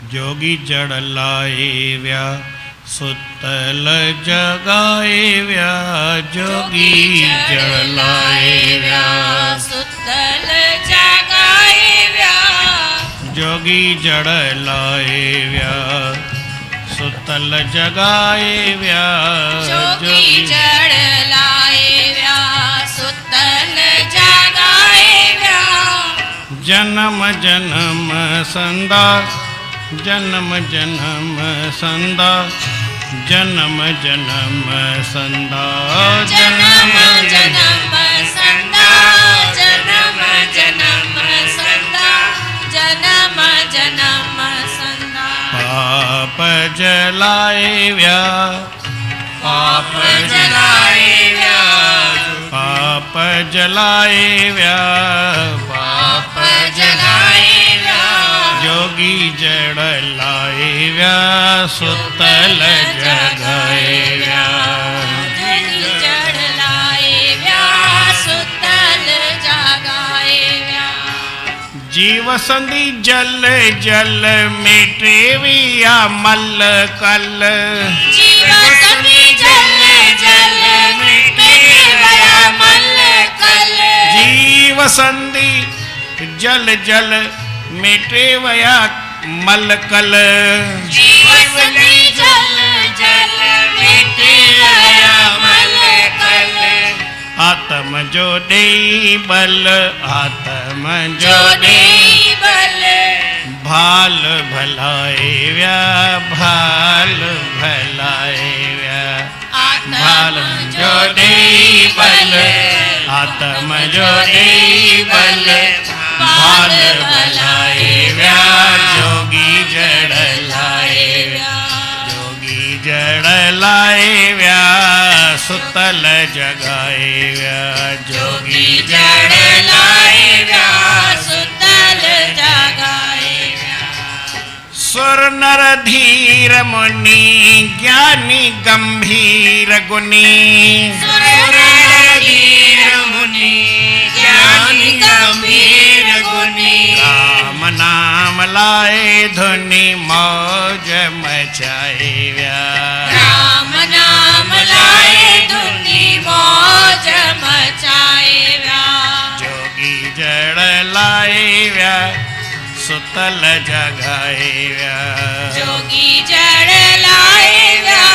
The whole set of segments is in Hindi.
जोगी जड़ लाए व्या सुतल जगाए व्या जोगी जड़ लाए व्या सुतल जगाए व्या जोगी जड़ लाए व्या सुतल जगाए व्या जोगी जड़ लाए व्या सुतल जगाए व्या जन्म जन्म संदा जन्म जन्म संदा जन्म जन्म संदा जन्म जन्म संदा जन्म जन्म संदा जन्म जन्म संदा पाप जलाए व्या पाप जलाए व्या पाप जलाए व्या पाप जलाए व्या जोगी जड़ लाए व्या सुतल जगाए व्या जोगी जड़ लाए व्या सुतल जगाए व्या जीव संधि जल जल मिटे विया मल कल जीव संधि जल जल मिटे वया मल कल जीव संधि जल जल मिटे वया मल कल जीव संधि जल जल मिटे वया मल कल आत्म जो दे बल आत्म जो जो दे दे बल भाल भलाए व्या भाल भलाए व्या भाल जो दे बल आत्म जो दे बल भाल भलाए व्या जोगी जड़ लाए व्या जोगी जड़ लाए व्या सुतल जगाए व्या जोगी जड़ लाए व्या सुतल जगाए व्या सुर नर धीर मुनि ज्ञानी गंभीर गुनी सुर धीर मुनि ज्ञानी गंभीर गुनी राम नाम लाए धुनि मौज मचाए व्या राम नाम लाए धुनी मौज मचाए व्या जोगी जड़ लाए व्या सुतल जगाए व्या जोगी जड़ लाए व्या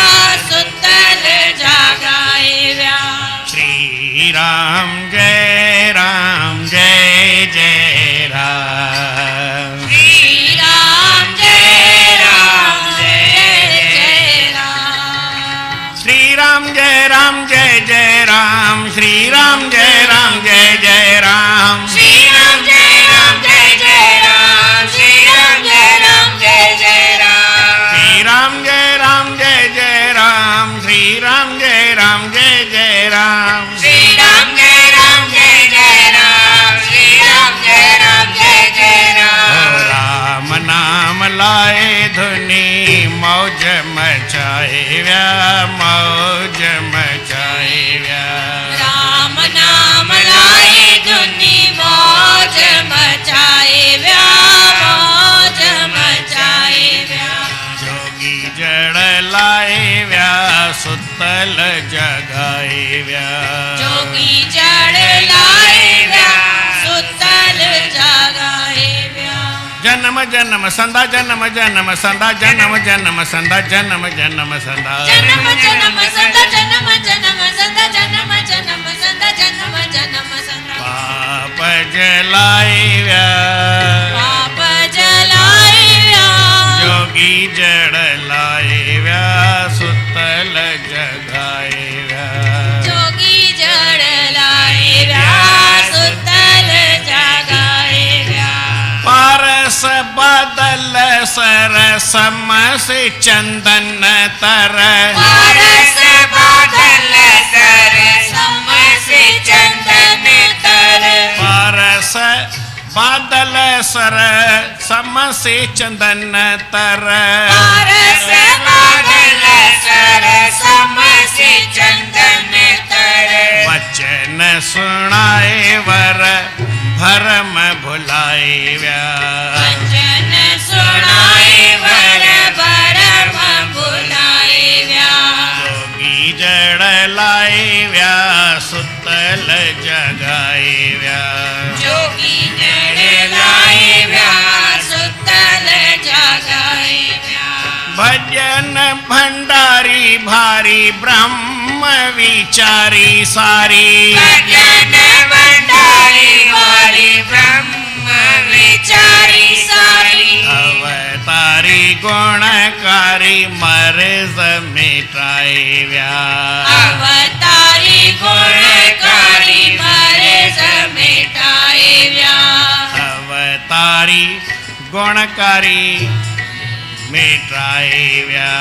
सुतल जगाए व्या श्री राम जय जय राम श्री राम जय जय राम श्री राम जय जय राम श्री राम जय जय राम श्री राम जय जय राम श्री राम जय जय राम श्री राम जय जय राम श्री राम जय जय राम श्री राम जय जय राम श्री राम जय जय राम राम नाम लाए धुनि मौज मचाए व्या मौज मचाए व्या राम नाम लाए धुनी मौज मचाए व्या मौज मचाए व्या जोगी जड़ लाए व्या सुतल जगाए व्या जोगी जड़ लाए व्या सुतल जगाए व्या जन्म जन्म संदा जन्म जन्म संदा जन्म जन्म संदा जन्म जन्म संदा जन्म जन्म संदा जन्म जन्म संदा जन्म जन्म संदा जन्म जन्म संदा पाप जलाए व्या पाप जलाए व्या जोगी जड़ लाए व्या सुतल जगाए व्या जोगी जड़ लाए व्या सुतल जगाए व्या पारस बादल सर सम से चंदन तर पारस बादल सर सम से चंदन तर पारस बादल सर सम से चंदन तर पारस बादल सर सम से चंदन तर वचन सुनाए वर भरम भुलाए व्या वचन सुनाए भारी ब्रह्म विचारी सारी भजन भंडारी वारी ब्रह्म विचारी सारी अवतारी गुणकारी मर्ज मिटाए व्या अवतारी गुणकारी मर्ज मिटाए व्या अवतारी गुणकारी मिटाए व्या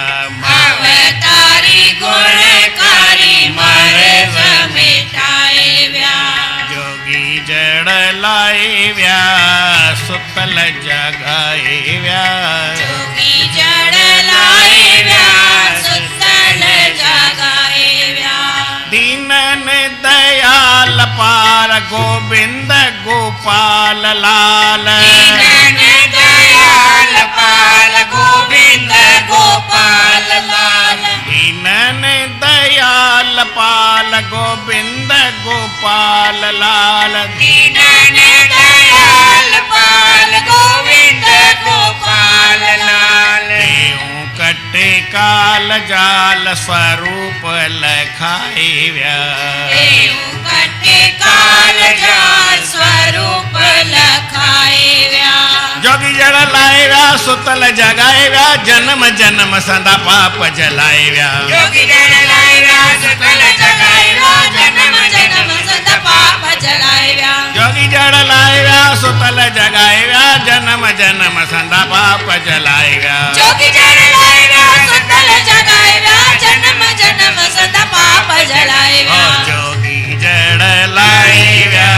अवतारी गुणकारी मर्ज मिटाए व्या जोगी जड़ लाए व्या सुतल जगाए व्या जोगी जड़ लाए व्या सुतल जगाए व्या दीनन दयाल पार गोविंद गोपाल लाल दीनन दयाल पाल गोविंद गोपाल लाल दीनन दयाल पाल गोविंद गोपाल लाल दीनन दयाल पाल गोविंद गोपाल लाल देऊं कटे काल जाल स्वरूप लखाए व्या देव कटे काल जाल स्वरूप लखाए व्या जोगी जड़ लाए व्या सुतल जगाए व्या जन्म जन्म सदा पाप जलाए व्या योगी जड़ लाए व्या सुतल जगाए व्या जन्म जन्म सदा पाप जलाए व्या जोगी जड़ लाए व्या सुतल जगाए व्या जन्म जन्म सदा पाप जलाए व्या जोगी जड़ लाए व्या सुतल जगाए व्या जन्म जन्म सदा पाप जलाए ओ व्या जोगी जड़ लाए व्या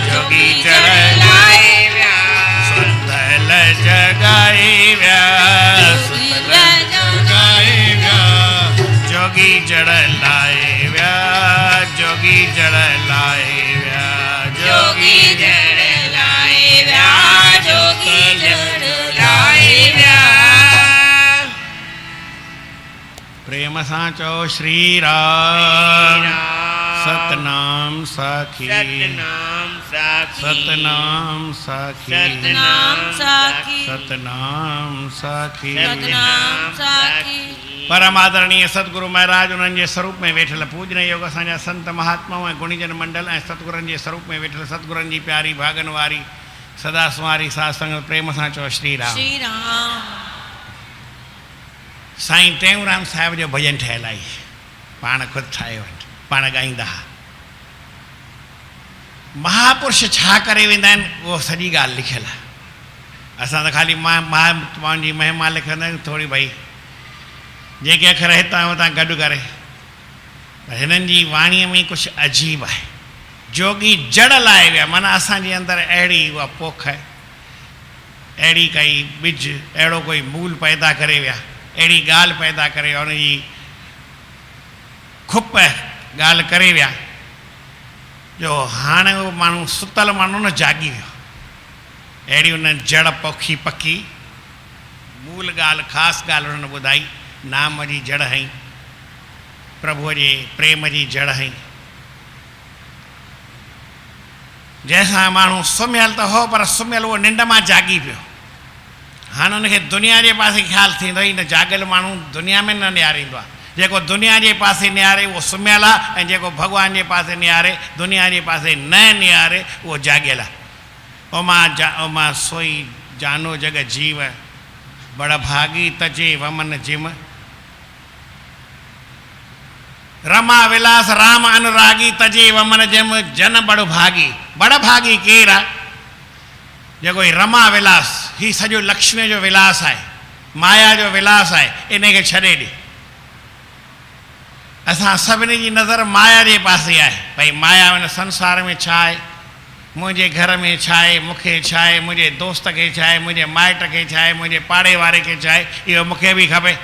जोगी जड़ लाए व्या सुतल जगाए व्या सुतल जगाए व्या जोगी जड़ लाए व्या जोगी जड़ लाए व्या जोगी जड़ लाए व्या जोगी जड़ लाए व्या प्रेम साचो श्री राम सतनाम साखी सतनाम साखी सतनाम साखी सतनाम साखी सतनाम साखी सतनाम साखी परम आदरणीय सतगुरु महाराज उन्हनि जे स्वरूप में वेठल पूजन योग असांजा संत महात्माओं ऐं गुणीजन मंडल ऐं सतगुरनि जे स्वरूप में वेठल सतगुरनि जी प्यारी भागन वारी सदा सुवारी साध संगत प्रेम सां चओ श्री राम श्री राम साईं टेऊंराम साहिब जो भजन ठहियलु आहे पाण ख़ुदि ठाहियो पाण ॻाईंदा हुआ महापुरुष छा करे वेंदा आहिनि उहो सॼी ॻाल्हि लिखियलु आहे असां त ख़ाली महात्माउनि जी महिमा लिखंदा आहियूं थोरी भई जेके अखर हितां हुतां गॾु करे हिननि जी वाणीअ में कुझु अजीब आहे जोगी जड़ लाए विया माना असांजे अंदरि अहिड़ी उहा पोख आहे अहिड़ी काई ॿिज अहिड़ो कोई मूल पैदा करे विया अहिड़ी ॻाल्हि पैदा करे विया उनजी खुप ॻाल्हि करे विया जो हाणे उहो माण्हू सुतल माण्हू न जाॻी वियो अहिड़ी उन्हनि जड़ पोखी पकी मूल ॻाल्हि ख़ासि ॻाल्हि उन्हनि ॿुधाई नाम जी जड़ हई प्रभुअ जे प्रेम जी जड़ हई जंहिंसां माण्हू सुम्हियल त हो पर सुम्हियल उहो निंड मां जाॻी पियो हाणे उनखे दुनिया जे पासे ख़्यालु थींदो ई न जाॻियल माण्हू दुनिया में न निहारींदो आहे जेको दुनिया जे पासे निहारे उहो सुम्हियल आहे ऐं जेको भॻवान जे पासे निहारे दुनिया जे पासे न निहारे उहो जाॻियल आहे ओमा सोई जानो जग जीव बड़ भागी तजे वमन जिम रमा विलास राम अनुरागी तजे वमन जिम जन बड़ भागी केरु आहे जेको ही रमा विलास ही सॼो लक्ष्मीअ जो विलास आहे माया जो विलास आहे इनखे छॾे ॾे असां सभिनी जी नज़र माया जे पासे आहे भई माया हिन संसार में छा आहे मुंहिंजे घर में छा आहे मूंखे छा आहे मुंहिंजे दोस्त खे छा आहे मुंहिंजे माइट खे छा आहे मुंहिंजे पाड़े वारे खे छा आहे इहो मूंखे बि खपे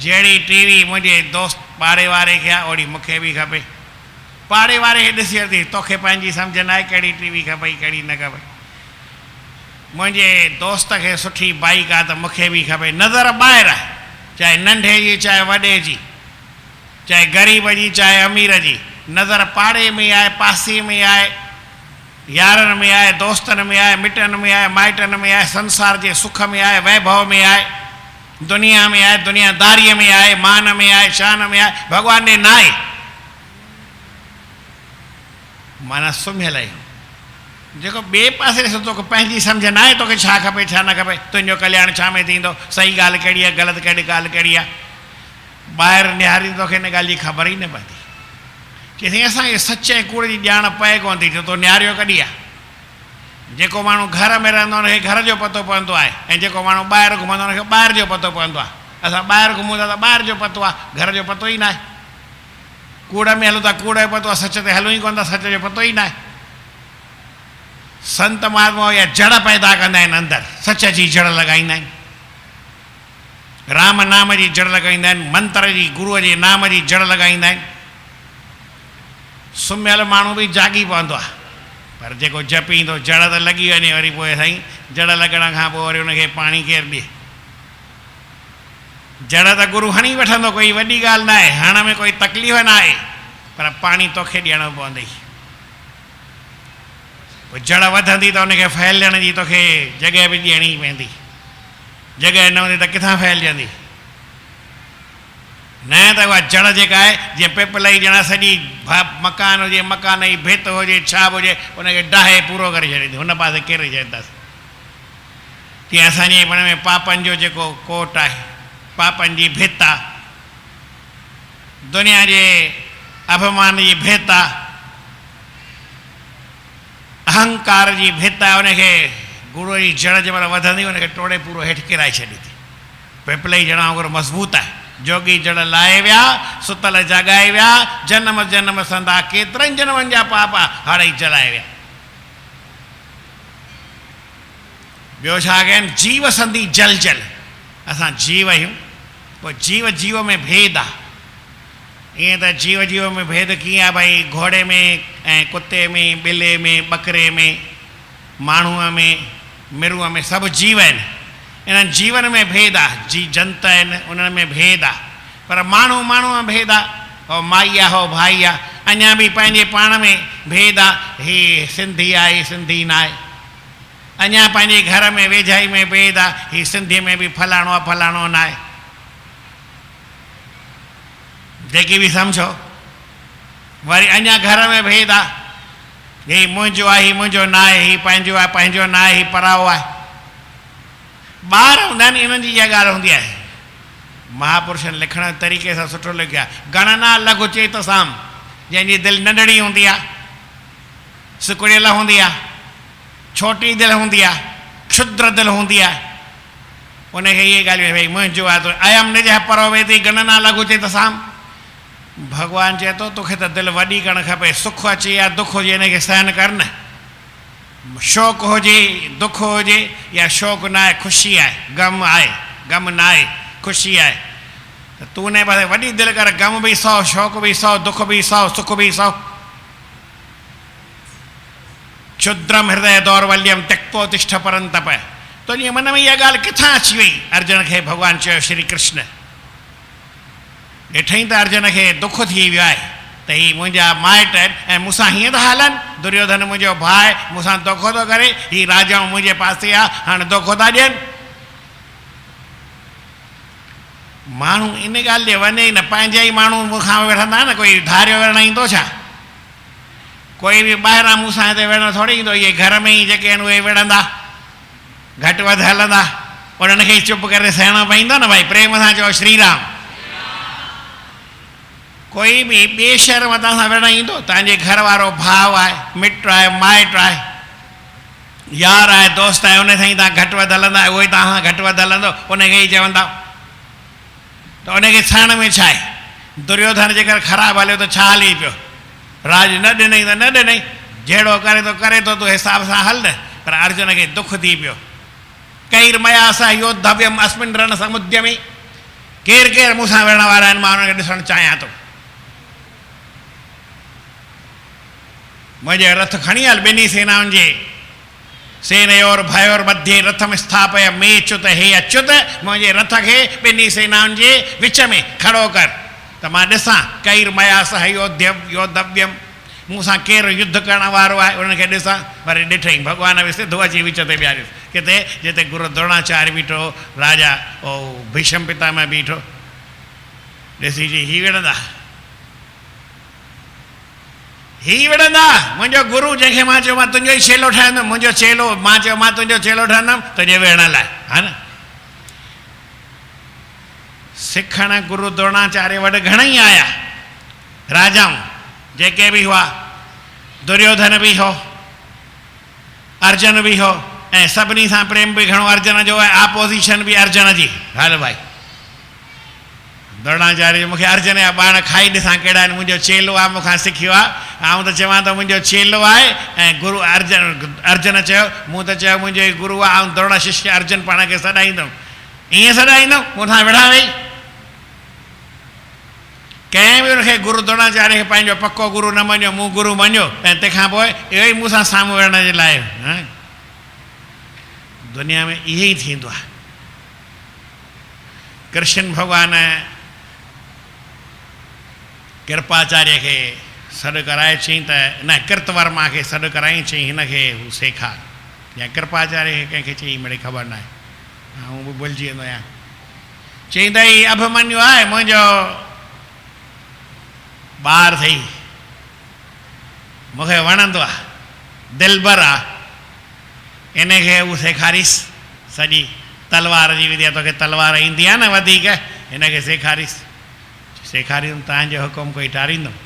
जहिड़ी टीवी मुंहिंजे दोस्त पाड़े वारे खे आहे ओड़ी मूंखे बि खपे पाड़े वारे खे ॾिसी वरिती तोखे पंहिंजी सम्झ न आहे कहिड़ी टीवी खपई कहिड़ी न खपे मुंहिंजे दोस्त खे सुठी बाइक आहे त मूंखे बि खपे नज़र ॿाहिरि आहे चाहे नंढे जी चाहे वॾे जी चाहे ग़रीब जी चाहे अमीर जी नज़र पाड़े में आहे पासे में आहे यारनि में आहे दोस्तनि में आहे मिटनि में आहे माइटनि में आहे संसार जे सुख में आहे वैभव में आहे दुनिया में आहे, दुनियादारीअ में आहे, मान में आहे, शान में आहे, भॻवान ॾे न आहे। माना सुम्हियल आहियूं। जेको ॿिए पासे ॾिसो तोखे पंहिंजी सम्झ न आहे, तोखे छा खपे छा न खपे, तुंहिंजो कल्याण छा में थींदो, सही ॻाल्हि कहिड़ी आहे, ग़लति कहिड़ी ॻाल्हि कहिड़ी आहे, ॿाहिरि निहारी तोखे हिन ॻाल्हि जी ख़बर ई न पवंदी। चई असांखे सच ऐं कूड़ जी ॼाण पए कोन थी, तो निहारियो कॾहिं आहे। जेको माण्हू घर में रहंदो आहे हुनखे घर जो पतो पवंदो आहे, ऐं जेको माण्हू ॿाहिरि घुमंदो आहे हुनखे ॿाहिरि जो पतो पवंदो आहे। असां ॿाहिरि घुमूं था त ॿाहिरि जो पतो आहे, घर जो पतो ई न आहे। कूड़ में हलूं था, कूड़ जो पतो आहे, सच ते हलूं ई कोन था, सच जो पतो ई न आहे। संत महात्मा या जड़ पैदा कंदा आहिनि, अंदरि सच जी जड़ लॻाईंदा आहिनि, राम नाम जी जड़ लॻाईंदा आहिनि, मंत्र जी, गुरूअ जे नाम जी जड़ लॻाईंदा आहिनि। सुम्हियल माण्हू बि जागी पवंदो आहे, पर जेको जपींदो जड़ त लॻी वञे, वरी पोइ साईं जड़ लॻण खां पोइ वरी हुनखे पाणी केरु ॾिए। जड़ त गुरू हणी वठंदो, कोई वॾी ॻाल्हि न आहे, हण में कोई तकलीफ़ न आहे, पर पाणी तोखे ॾियणो पवंदई। पोइ जड़ वधंदी त हुनखे फैलण जी तोखे जॻह बि ॾियणी पवंदी। जॻह न हूंदी त किथां फैलजंदी। न त उहा जड़ जेका आहे, जीअं पिपल जी ॼणा सॼी मकान हुजे, मकान जी भित हुजे, छा बि हुजे, उनखे डाहे पूरो करे छॾींदी, हुन पासे किरे छॾींदासीं। तीअं असांजे मन में पापनि जो जेको कोट आहे, पापनि जी भित आहे, दुनिया जे अभिमान जी भित आहे, अहंकार जी भित आहे, उनखे गुरूअ जी जड़ जंहिंमहिल वधंदी उनखे टोड़े पूरो हेठि किराए छॾींदी। पिपल जी जड़ वांगुरु मज़बूत आहे। जोगी जड़ लाहे विया, सुतल जगाए विया, जन्म जन्म संदा केतिरनि जन्मनि जा पापा हाणे ई जलाए विया। ॿियो छा कनि, जीव संदी जल जल, असां जीव आहियूं। पोइ जीव जीव में भेद आहे। ईअं त जीव जीव में भेद कीअं आहे, भई घोड़े में ऐं कुते में, ॿिले में, ॿकरे में, माण्हूअ में, मिरुअ में, सभु जीव आहिनि। इन्हनि जीवन में भेद आहे, जी जंत आहिनि उन्हनि में भेद आहे, पर माण्हू माण्हूअ में भेद आहे। हो माई आहे, हो भाई आहे, अञा बि पंहिंजे पाण में भेद आहे, ही सिंधी आहे, ही सिंधी न आहे। अञा पंहिंजे घर में वेझाई में भेद आहे, ही सिंधीअ में बि फलाणो आहे, फलाणो न आहे। जेकी बि सम्झो, वरी अञा घर में भेद आहे, ही मुंहिंजो आहे, ही मुंहिंजो न आहे, ही पंहिंजो आहे, पंहिंजो न आहे, ही पराओ आहे। ॿार हूंदा आहिनि, इन्हनि जी इहा ॻाल्हि हूंदी आहे। महापुरुषनि लिखण जे तरीक़े सां सुठो लिखियो आहे, गणना लघु चेत साम, जंहिंजी दिलि नंढड़ी हूंदी आहे, सिकुड़ियल हूंदी आहे, छोटी दिलि हूंदी आहे, क्षुद्र दिलि हूंदी आहे, उनखे इहे ॻाल्हियूं भई मुंहिंजो आहे, त अयम निज परो वेदी गणना लघु चेत साम। भॻवानु चए थो तोखे त दिलि वॾी करणु खपे, सुख अचे या दुख हुजे हिनखे सहन कर न। शौक़ु हुजे, दुख हुजे, या शौक़ु न आहे, ख़ुशी आहे, ग़म आहे, ग़म न आहे, ख़ुशी आहे, त तूं उन पासे वॾी दिलि कर, ग़म बि सौ, शौक़ु बि सौ, दुख बि सौ, सुख बि सौ। क्षुद्रम हृदय दौर्बल्यम त्यक्तो तिष्ठ परंतप। तुंहिंजे मन में इहा ॻाल्हि किथां अची वई? अर्जुन खे भॻवानु चयो, श्री कृष्ण ॾिठई त अर्जुन खे दुख थी वियो आहे त ही मुंहिंजा माइट आहिनि ऐं मूंसां हीअं था हलनि। दुर्योधन मुंहिंजो भाउ आहे, मूंसां दोखो थो करे, ही राजाऊं मुंहिंजे पासे आहे, हाणे दोखो था ॾियनि। माण्हू इन ॻाल्हि ते वञे ई न, पंहिंजा ई माण्हू मूंखां वेठंदा न, कोई धारियो विढ़ण ईंदो छा? कोई बि ॿाहिरां मूंसां हिते विढ़ण थोरी ईंदो, इहे घर में ई जेके आहिनि उहे विढ़ंदा, घटि वधि हलंदा, उन्हनि खे चुप करे सहणो पवंदो न, भाई प्रेम सां चओ श्री राम। कोई बि ॿिए शहर मां तव्हां सां विढ़ण ईंदो? तव्हांजे घर वारो भाउ आहे, मिटु आहे, माइटु आहे, यार आहे, दोस्त आहे, उन सां ई तव्हां घटि वधि हलंदा, उहो ई तव्हां सां घटि वधि हलंदो, उनखे ई चवंदा, त उनखे सहण में छा आहे? दुर्योधन जेकर ख़राबु हलियो त छा हली पियो? राज न ॾिनई त न ॾिनई, जहिड़ो करे थो तूं हिसाब सां हल न। पर अर्जुन खे दुख थी पियो। कैर मया सा योद्धव्यम अस्मिन् रण समुद्य में, केरु केरु मूंसां विढ़ण वारा आहिनि, मां हुनखे ॾिसणु चाहियां थो। मुंहिंजे रथ खणी हल, ॿिन्ही सेनाउनि जे सेनयोर भयोर मध्ये रथम स्थापय मे च्युत, हे अच्युत मुंहिंजे रथ खे ॿिन्ही सेनाउनि जे विच में खड़ो कर, त मां ॾिसां कैर मया सह योद्धव्यम, मूंसां केरु युद्ध करण वारो आहे, उन्हनि खे ॾिसां। वरी ॾिठई भॻवान बि सिधो अची विच ते बीहारियुसि, किथे जिते गुरु द्रोणाचार्य बीठो, राजा ओ भीष्म पितामह बीठो। ॾिसी जी ही विढ़ंदा, ही विढ़ंदा। मुंहिंजो गुरु जंहिंखे मां चयो मां तुंहिंजो ई चेलो ठाहींदुमि, मुंहिंजो चेलो, मां चयो मां तुंहिंजो चेलो ठहंदुमि तुंहिंजे विहण लाइ, हा न। सिखण गुरु द्रोणाचार्य वटि घणेई आया, राजाऊं जेके बि हुआ, दुर्योधन बि हो, अर्जुन बि हो, ऐं सभिनी सां प्रेम बि घणो अर्जुन जो आहे, आपोज़िशन बि अर्जुन जी। हल भाई द्रोणाचार्य मूंखे अर्जुन जा बाण खाई ॾिसां कहिड़ा आहिनि, मुंहिंजो चेलो आहे, मूंखां सिखियो आहे। आउं त चवां त मुंहिंजो चेलो आहे, ऐं गुरु अर्जुन चयो मूं त चयो मुंहिंजो गुरु आहे, ऐं द्रोण शिष्य अर्जुन पाण खे सॾाईंदुमि। ईअं सॾाईंदुमि मूंसां वेठा वेही। कंहिं बि हुनखे गुरु द्रोणाचार्य खे पंहिंजो पको गुरु न मञियो, मूं गुरु मञियो, ऐं तंहिंखां पोइ इहो ई मूंसां साम्हूं वेहण जे लाइ। दुनिया में इहो ई थींदो आहे। कृष्ण भॻवान कृपाचार्य खे सॾु कराए चई त न, कृतवर्मा खे सॾु कराई, चई हिनखे हू सेखार, या कृपाचार्य खे कंहिंखे चई मिड़ई ख़बर न आहे, ऐं बि भुलिजी वेंदो आहियां। चई त हीउ अभिमन्यु आहे, मुंहिंजो ॿार अथई, मूंखे वणंदो आहे, दिलबर आहे, इनखे हू सेखारीसि सॼी तलवार जी विद्या, तोखे तलवार ईंदी आहे न वधीक, हिनखे सेखारीसि। सेखारींदुमि, तव्हांजो हुकुम कोई टारींदुमि,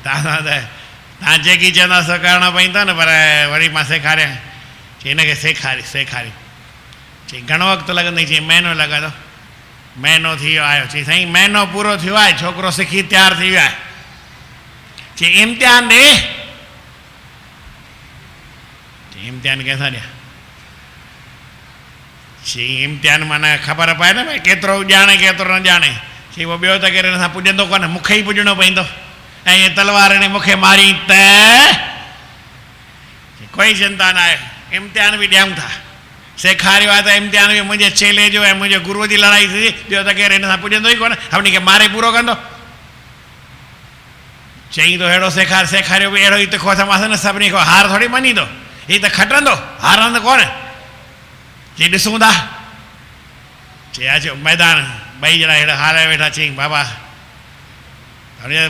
तव्हां जेकी चवंदा सो करिणो पवंदो न, पर वरी मां सेखारियां। चई हिनखे सेखारी। चई घणो वक़्तु लॻंदई? चई महीनो लॻंदो। महीनो थी वियो आयो। चई साईं महीनो पूरो थियो आहे, छोकिरो सिखी तयारु थी वियो आहे। चई इम्तिहान ॾे। चई इम्तिहान कंहिंसां ॾियां? चई इम्तिहान माना ख़बर पए न भई केतिरो ॼाणे केतिरो न ॼाणे। चई उहो ॿियो त केरु हिन सां पुॼंदो कोन, मूंखे ई पुॼणो पवंदो, ऐं हीअ तलवार ने मूंखे मारी त कोई चिंता न आहे, इम्तिहान बि ॾियूं था। सेखारियो आहे त इम्तिहान बि मुंहिंजे चेले जो ऐं मुंहिंजे गुरूअ जी लड़ाई थी, ॿियो त केरु हिन सां पुॼंदो ई कोन, सभिनी खे मारे पूरो कंदो। चई थो अहिड़ो सेखारियो बि अहिड़ो ई तिखो थमांसि न, सभिनी खां हार थोरी मञींदो, हीअ त खटंदो, हारंदो कोन। चई ॾिसूं था। चई अचो मैदान, ॿई ॼणा हेॾा हारे वेठा। चई बाबा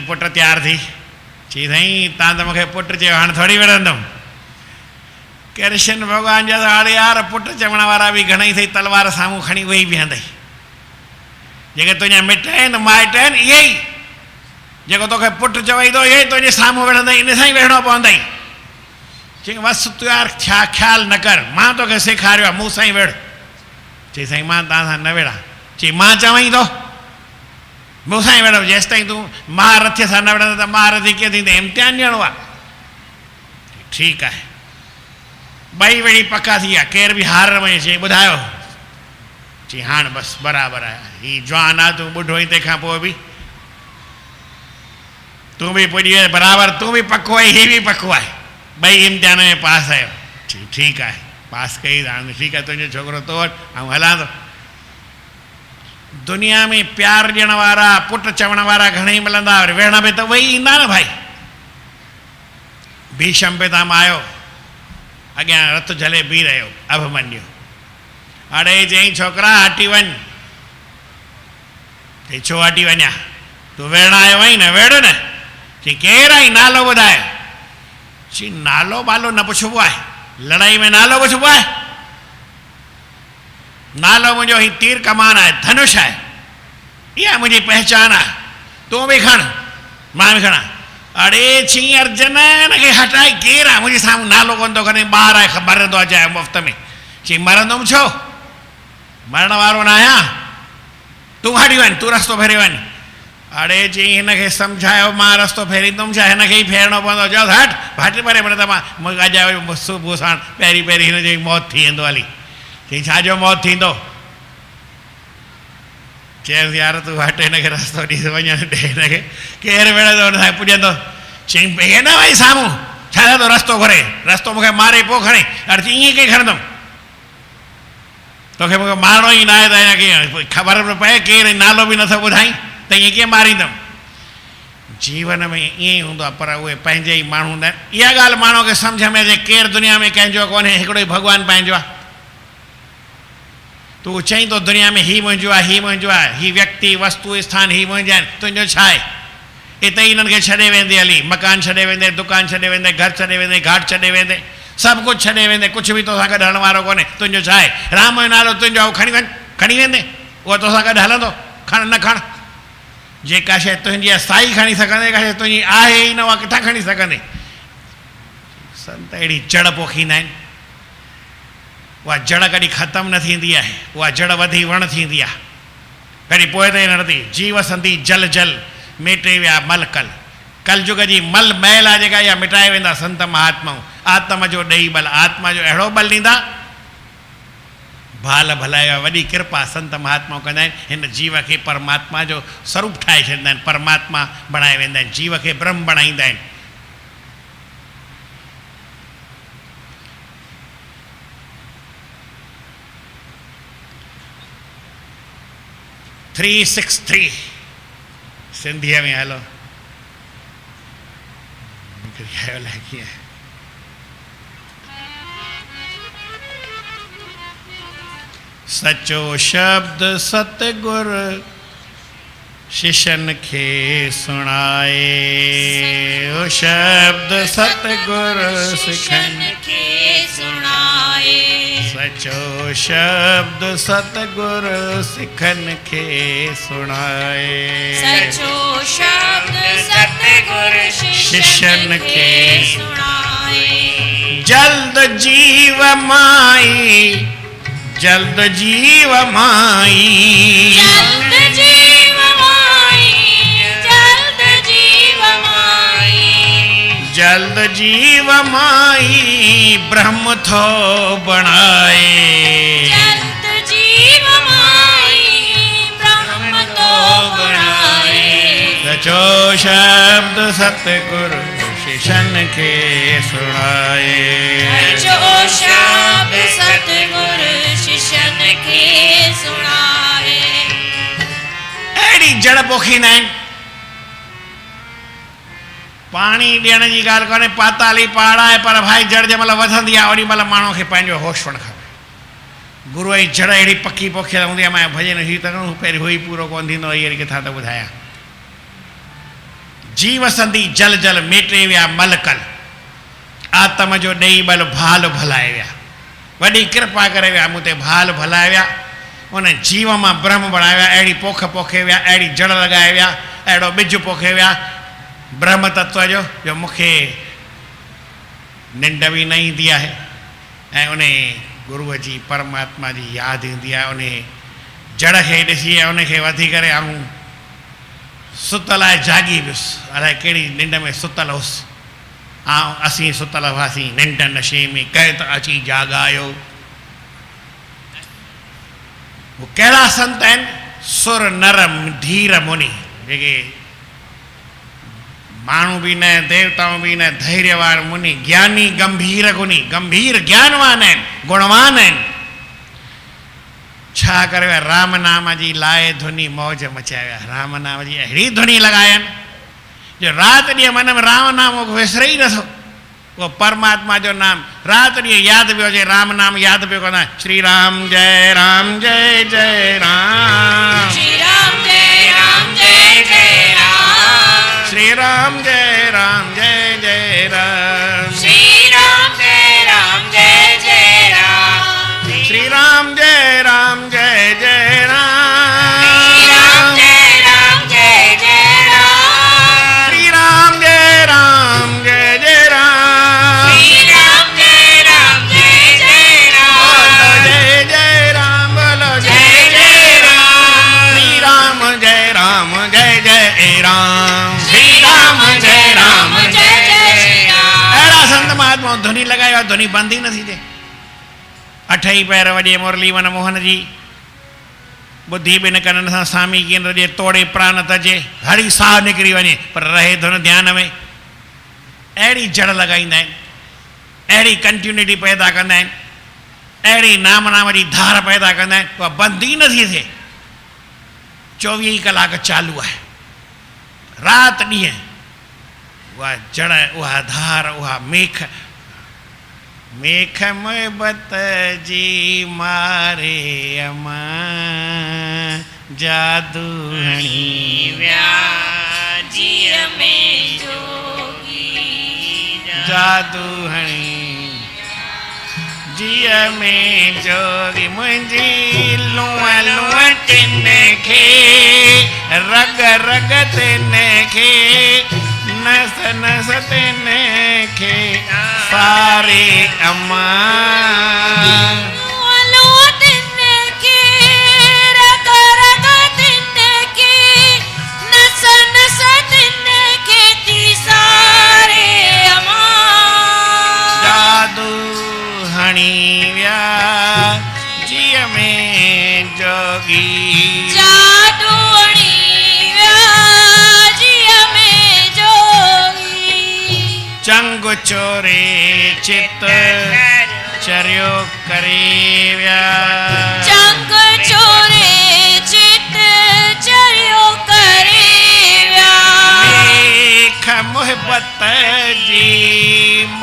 पुटु तयारु थी। चई साईं तव्हां त मूंखे पुटु चयो, हाणे थोरी विढ़ंदुमि। कृष्ण भॻवान जा हाणे यार पुटु चवण वारा बि घणेई अथई, तलवार साम्हूं खणी वेही बीहंदई। जेके तुंहिंजा मिट आहिनि माइट आहिनि, इहे ई जेको तोखे पुटु चवई थो, इहे ई तुंहिंजे साम्हूं विढ़ंदई, इन सां ई वेहणो पवंदई। चई बसि तूं यार छा ख़्यालु न कर, मां तोखे सेखारियो आहे, मूं सां ई वेड़। चई साईं मां तव्हां सां न वेड़ा। चई मां चवई थो मूं सां ई वेड़ो, जेसि ताईं तूं महारथीअ सां न विढ़ंदो त महारथी कीअं थींदे, इम्तिहान ॾियणो आहे। ठीकु आहे, ॿई वेड़ी पका थी विया, केर बि हार न वञे। चई ॿुधायो? चई हाणे बसि बराबरि आहे, हीउ जवान आहे, तूं ॿुढो ई, तंहिंखां पोइ बि तूं बि पुॼी वञे बराबरि, तूं बि पको आहे, हीउ बि पको आहे, ॿई इम्तिहान में पास आहियो। चई ठीकु आहे, पास कई त हाणे ठीकु आहे, तुंहिंजो छोकिरो तो वटि, ऐं हलां थो। दुनिया में प्यार ॾियण वारा, पुटु चवण वारा घणेई मिलंदा, वरी वेहण में त उहे ई ईंदा न भाई। भीष्म पितामह आयो, अॻियां रथ झले बीह रहियो अभिमन्यु। अड़े चई छोकिरा हटी वञ। चई छो हटी वञा? तूं वेहण आयो आहीं न, वेड़ न। चई केरु आई, नालो ॿुधाए। चई नालो बालो न पुछिबो आहे, लड़ाई में नालो पुछिबो आहे? नालो मुंहिंजो ही तीर कमान आहे, धनुष आहे, इहा मुंहिंजी पहचान आहे, तूं बि खण मां बि खणा। अड़े चई अर्जुन हिनखे हटाए, केरु आहे मुंहिंजे साम्हूं, नालो कोन थो खणे, ॿार आहे, मरंदो आहे चाहे मुफ़्त में। चई मरंदुमि छो, मरण वारो न आहियां, तूं हटी वञ, तूं रस्तो फेरे वञ। अड़े चई हिनखे सम्झायो, मां रस्तो फेरींदुमि छा, हिनखे ई फेरणो पवंदो, चओ हट हट परे, पर त मां अॼु सुबुह साण पहिरीं हिन जो मौत थी वेंदो हली। चई छाजो मौत थींदो? चयसि यार तूं हट, हिनखे रस्तो ॾिस वञणु ॾे, हिनखे केरु वेड़ंदो हुन सां पुॼंदो। चई हे न वई साम्हूं, छा थो रस्तो घुरे, रस्तो मूंखे मारे पोइ खणे। अड़े चई ईअं कीअं खणंदुमि, तोखे मूंखे मारणो ई न आहे त कीअं ख़बर बि पए, केरु नालो बि नथो ॿुधाई त ईअं कीअं मारींदुमि। जीवन में ईअं ई हूंदो आहे, पर उहे पंहिंजे ई माण्हू हूंदा आहिनि। इहा ॻाल्हि माण्हू खे सम्झ में अचे, केरु दुनिया में कंहिंजो कोन्हे, हिकिड़ो ई भॻवानु पंहिंजो आहे। तूं चईं थो दुनिया में हीउ मुंहिंजो आहे, हीउ मुंहिंजो आहे, हीउ व्यक्ति वस्तु स्थान हीउ मुंहिंजा आहिनि, तुंहिंजो छा आहे? हिते ई हिननि खे छॾे वेंदे हली, मकान छॾे वेंदे, दुकान छॾे वेंदे, घर छॾे वेंदे, घाट छॾे वेंदे, सभु कुझु छॾे वेंदे, कुझु बि तोसां गॾु हलण वारो कोन्हे, तुंहिंजो छा आहे? राम जो नालो तुंहिंजो आहे, खणी वञ, खणी वेंदे, उहो तोसां गॾु हलंदो, खण न खण। जेका शइ तुंहिंजी आहे साई खणी सघंदे, का शइ तुंहिंजी आहे ई न, उहा किथां खणी सघंदे? संत अहिड़ी जड़ पोखींदा आहिनि, उहा जड़ कॾहिं ख़तमु न थींदी आहे, उहा जड़ वधी वण थींदी आहे, कॾहिं पोइ ते न रहंदी। जीव संधी जल जल मेटे विया मल कल, कलयुग जी मल मैल आहे जेका इहा मिटाए वेंदा संत महात्माऊं। आत्मा जो ॾेई बल, आत्मा जो अहिड़ो बल ॾींदा, भाल भलाए वॾी कृपा संत महात्माऊं कंदा आहिनि। हिन जीव खे परमात्मा जो स्वरूप ठाहे छॾींदा आहिनि, परमात्मा बणाए वेंदा आहिनि, जीव खे ब्रह्म बणाईंदा आहिनि। थ्री 6 सिंधीअ में हलो कीअं सचो शब्द सतगुर शिष्यन खे सुणाए, ओ शब्द सतगुर शिष्यन खे सुणाए, सचो शब्द सतगुर सिखन खे सुणाए, सचो शब्द सतगुर शिष्यन खे सुणाए। जल्द जीव माई, जल्द जीव माई, जल्द जीव माई, जल्द जीव माई, जल्द जीव माई ब्रह्म थो बणाए, जल्द जीव माई ब्रह्म तो बणाए। सचो शब्द सतगुरु शिष्यन खे सुणाए, सचो शब्द सतगुर शिष्यन खे सुणाए। अहिड़ी जड़ पोखींदा आहिनि। पाणी ॾियण जी ॻाल्हि कोन्हे, पाताली पहाड़ आहे, पर भाई जड़ जंहिं महिल वधंदी आहे ओॾी महिल माण्हू खे पंहिंजो होश हुअणु खपे। गुरूअ जी जड़ अहिड़ी पकी पोखियल हूंदी आहे। मां भॼन हीउ त पहिरीं हुई पूरो कोन थींदो, इहे किथां त ॿुधायां। जीव संधी जल जल मेटे विया मलकल, आत्म जो ॾेई बल भाल भलाए विया, वॾी कृपा करे विया मूं ते भाल भलाए विया, उन जीव मां ब्रह्म बणाए विया। अहिड़ी पोख पोखे विया, अहिड़ी जड़ लॻाए विया, अहिड़ो ॿिज पोखे विया ब्रह्म तत्व जो मूंखे निंड बि न ईंदी आहे ऐं उन गुरूअ जी परमात्मा जी यादि ईंदी आहे। उन जड़ खे ॾिसी ऐं उनखे वधी करे ऐं सुतल आहे जागी वियुसि, अलाए कहिड़ी निंड में सुतल हुउसि। ऐं असीं सुतल हुआसीं निंड नशे में, कंहिं त अची जाॻायो। उहे कहिड़ा संत आहिनि? सुर नरम धीर मुनि, जेके माण्हू बि न, देवताऊं बि न, धैर्यवान मुनि, ज्ञानी गंभीर गुनी, गंभीर ज्ञानवान आहिनि, गुणवान आहिनि। छा करे विया? राम नाम जी लाए धुनी मौज मचाए विया। राम नाम जी अहिड़ी धुनी लॻायनि जो राति ॾींहुं मन में राम नाम विसरे ई नथो। उहो परमात्मा जो नाम राति ॾींहुं यादि पियो अचे, राम नाम यादि पियो कंदा। श्री राम जय राम जय जय राम, श्री राम जय राम जय जय राम, श्री राम जय राम जय जय राम, श्री राम जय राम जय जय राम, श्री राम जय राम जय जय राम, श्री राम जय राम जय जय राम, श्री राम जय राम जय जय राम, श्री राम जय राम जय जय राम, जय जय राम बोलो जय जय राम, श्री राम जय राम जय जय राम, श्री राम जय राम जय जय राम। अहिड़ा संत महात्मा धुनी लॻायो, धुनी बंदि ई नथी थिए। अठई पैर वॼे मुरली वन मोहन जी, बुद्धि बि न करण सां स्वामी केंद्र जे तोड़े प्राण तजे, हड़ी साह निकिरी वञे पर रहे धुन ध्यान में। अहिड़ी जड़ लॻाईंदा आहिनि, अहिड़ी कंटिन्यूटी पैदा कंदा आहिनि, अहिड़ी नाम नाम जी धार पैदा कंदा आहिनि, उहा बंदि ई नथी थिए। 24 कलाक चालू आहे, राति ॾींहुं उहा जड़ उहा धार उहा मेख मेख मोहबत जी मारे अमा जादू हणी विया जीअ में जोगी जादू हणी जिया में जोगी मुंहिंजी लूआ लूआ तिन खे रग रग तिन खे नस नस तिन खे सारे अमा जादू हणी विया जिया में जोगी चंग चोरे चित चरियो करे विया चंग चोरे चित चरियो करे विया मेख मोहबत जी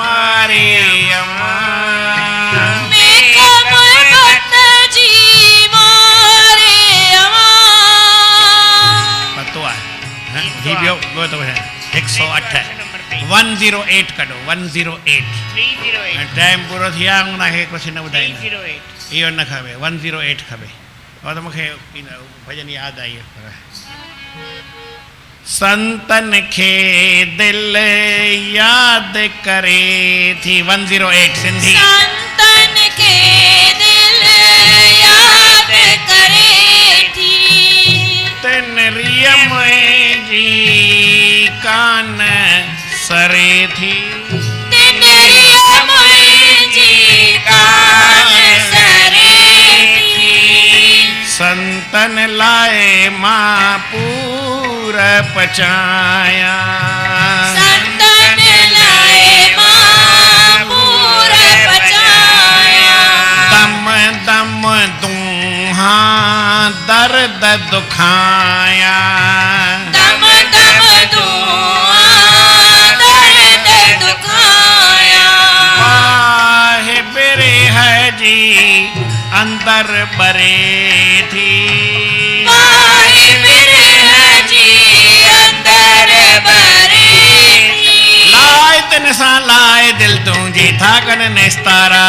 मारे अमा मेख मोहबत जी मारे अमा पतो आहे ही ॿियो ॿियो तो है 108 108 कढो 108 टाइम पूरो थी विया हुनखे कुझु न ॿुधाईंदा इहो न खपे 108 खपे और तो मूंखे भजन यादि आई संतन खे दिल यादि करे थी 108 सिंधी संतन के दिल याद करे थी तिन रिय मुंहिंजी कान सरे थी तिनरिया मुंहिंजी कान सरे थी संतन लाए मां पूर पचाया संतन लाए मां पूर पचाया दम दम दूहा दर्द दुखाया दम दम दुआ दर्द दुखाया बाहे बेरे है जी अंदर बरे थी बाहे मेरे हजी अंदर बरे थी लाए तिन सां लाए दिल तुंहिंजी थाकन निस्तारा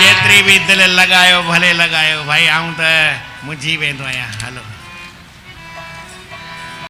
जेतिरी भी दिल लॻायो भले लॻायो भाई आऊं त मुंझी वेंदो आहियां हलो